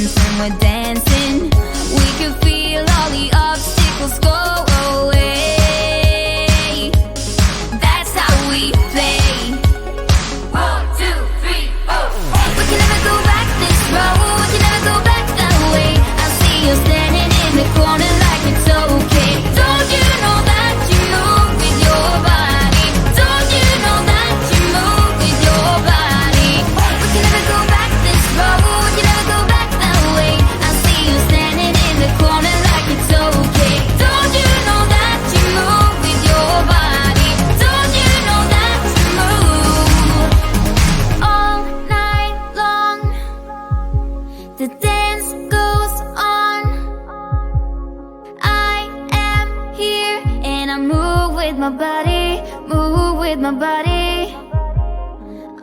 face and we're dancing. We can feel all the obstacles go away. That's how we play. 1, 2, 3, 4. We can never go back this road. We can never go back that way. I see you standing in the corner like it's okay. Don't you know that you move with your body? Don't you know that you move with your body? We can never go back this road. We can never go back that way. I see you standing in the corner like it's okay. Don't you know that you move with your body? Don't you know that you move all night long? The dance goes on. I am here and I move with my body, move with my body.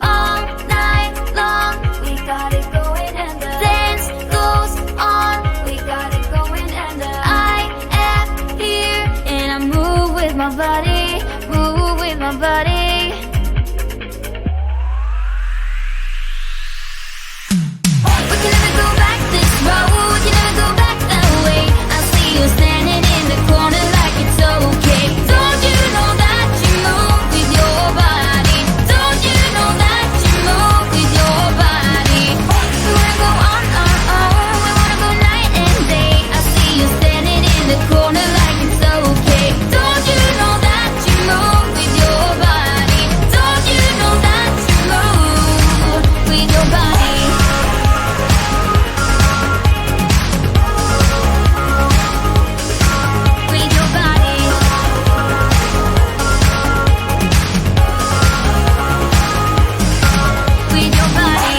All night long, we got it going and the dance goes on. We got it going and the I am here and I move with my body, move with my body. We can never go back this road. We can never go back that way. I see you standing in the corner like it's okay. Don't you know that you move with your body? Don't you know that you move with your body? We wanna go on our own. We wanna go night and day. I see you standing in the corner like it's okay. Don't you know that you move with your body? Don't you know that you move with your body? With your body. With your body.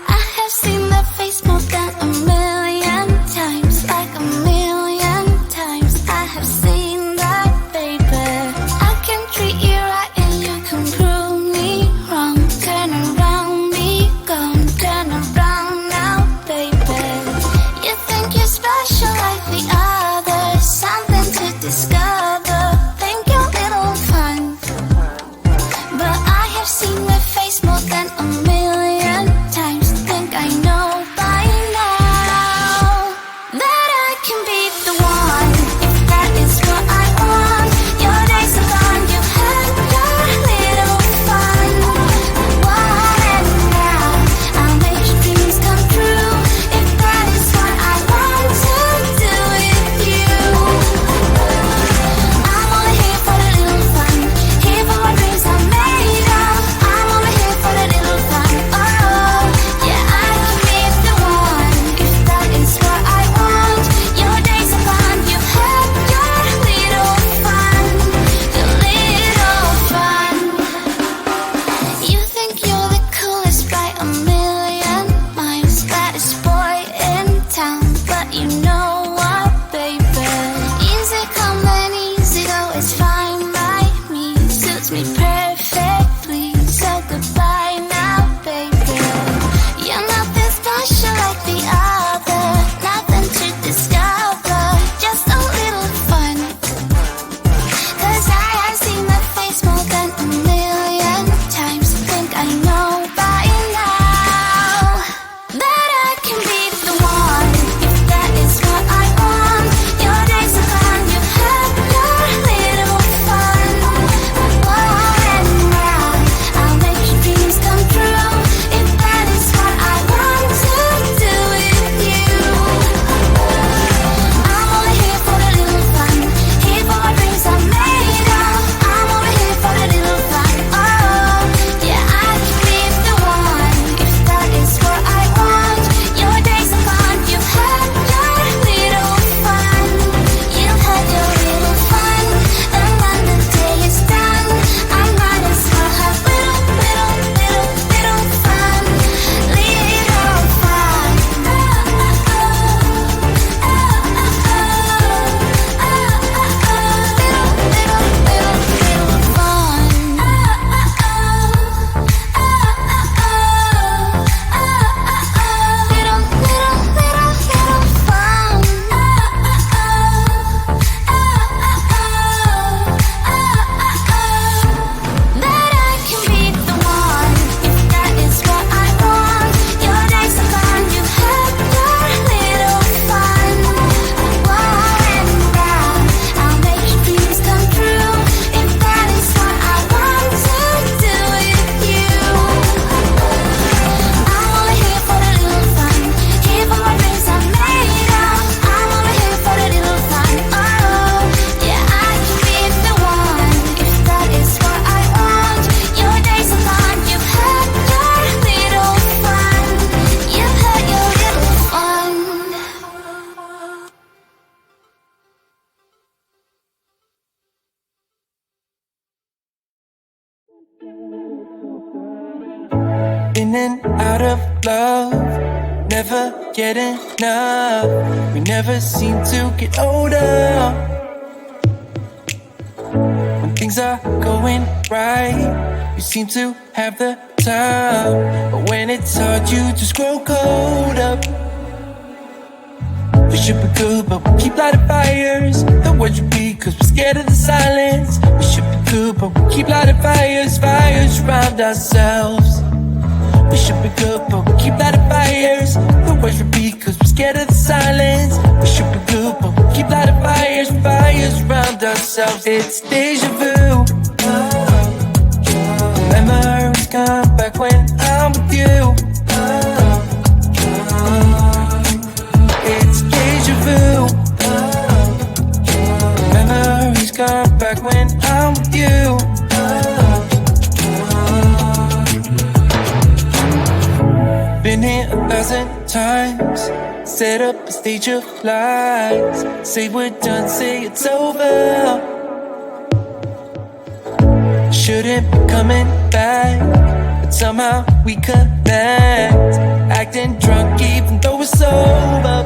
I have seen that face more than a million times, like a million times. I have seen that, baby. I can treat you right and you can prove me wrong. Turn around, be gone, turn around now, baby. You think you're special like the others, something to discover. Think you're little fun, but I have seen that face more than a million times. Think I know by in and out of love, never get enough. We never seem to get older. When things are going right, you seem to have the time, but when it's hard you just grow cold up. We should be good, but we keep lighting fires. The words repeat cause we're scared of the silence. We should be good, but we keep lighting fires, fires around ourselves. We should be good, but we keep lighting fires. The words repeat cause we're scared of the silence. We should be good, but we keep lighting fires, fires around ourselves. It's deja vu. Memories come back when I'm with you. It's deja vu. Memories come back when I'm with you. Been here 1,000 times. Set up a stage of lies. Say we're done, say it's over. Shouldn't be coming back, but somehow we connect. Acting drunk even though we're sober.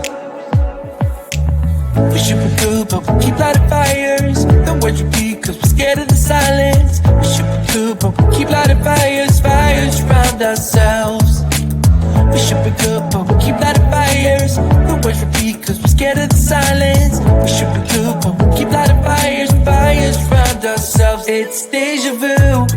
We should be good, but we keep lighting fires. The words repeat cause we're scared of the silence. We should be good, but we keep lighting fires, fires around ourselves. We should be good, but we keep lighting fires. The words repeat cause we're scared of the silence. We should be good, but we keep lighting fires, fires around ourselves. It's deja vu.